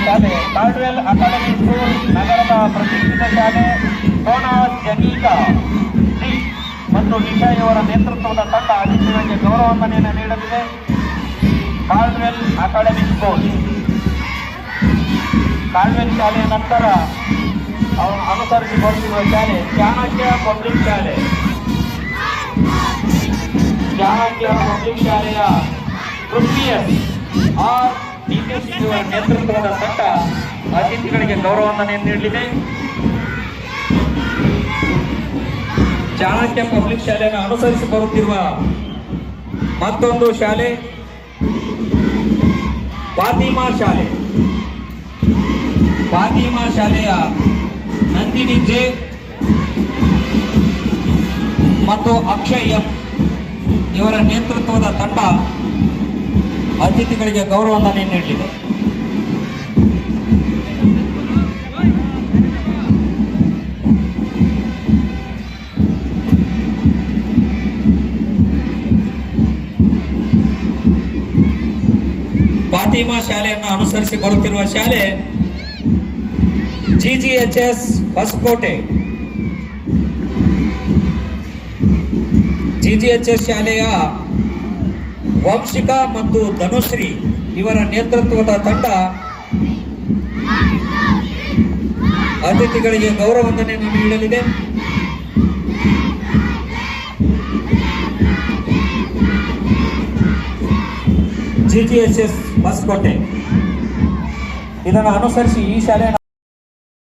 ಶಾಲೆ Cardwell academy school, ನಗರದ ಪ್ರತಿಷ್ಠಿತ ಶಾಲೆ. ಸೋನಾಸ್ ಜಗೀಕಾ ಶ್ರೀ ಮತ್ತು ನಿಶಾ ಇವರ ನೇತೃತ್ವದ ತಂಡ ಅತಿಥಿಗಳಿಗೆ ಗೌರವ ವಂದನೆಯನ್ನು ನೀಡಲಿದೆ. ಕಾರ್ಡ್ವೆಲ್ ಅಕಾಡೆಮಿ ಸ್ಕೂಲ್, ಕಾರ್ಡ್ವೆಲ್ ಶಾಲೆಯ ನಂತರ ಅವರು ಅನುಸರಿಸಿ ಬರುತ್ತಿರುವ ಶಾಲೆ ಚಾಣಕ್ಯ ಪಬ್ಲಿಕ್ ಶಾಲೆ. ಚಾಣಕ್ಯ ಪಬ್ಲಿಕ್ ಶಾಲೆಯ ಕೃಷಿಯರ್ ಆರ್ ನಿತೀಶ್ ಇವರ ನೇತೃತ್ವದ ತಂಡ ಅತಿಥಿಗಳಿಗೆ ಗೌರವ ವಂದನೆಯನ್ನು ನೀಡಲಿದೆ. ಚಾಣಕ್ಯ ಪಬ್ಲಿಕ್ ಶಾಲೆಯನ್ನು ಅನುಸರಿಸಿ ಬರುತ್ತಿರುವ ಮತ್ತೊಂದು ಶಾಲೆ ಫಾತಿಮಾ ಶಾಲೆ. ಫಾತಿಮಾ ಶಾಲೆಯ ನಂದಿನಿ ಜೆ ಮತ್ತು ಅಕ್ಷಯ್ ಎಂ ಇವರ ನೇತೃತ್ವದ ತಂಡ ಅತಿಥಿಗಳಿಗೆ ಗೌರವ ವಂದನೆ ನೀಡಲಿದೆ. ಫಾತಿಮಾ ಶಾಲೆಯನ್ನು ಅನುಸರಿಸಿ ಬರುತ್ತಿರುವ ಶಾಲೆ GGHS ಹೊಸಕೋಟೆ. GGHS ಶಾಲೆಯ ವಂಶಿಕಾ ಮತ್ತು ಧನುಶ್ರೀ ಇವರ ನೇತೃತ್ವದ ತಂಡ ಅತಿಥಿಗಳಿಗೆ ಗೌರವ ವಂದನೆಯನ್ನು ನೀಡಲಿದೆ. GGHS ಹೊಸಕೋಟೆ ಇದನ್ನು ಅನುಸರಿಸಿ ಈ ಶಾಲೆ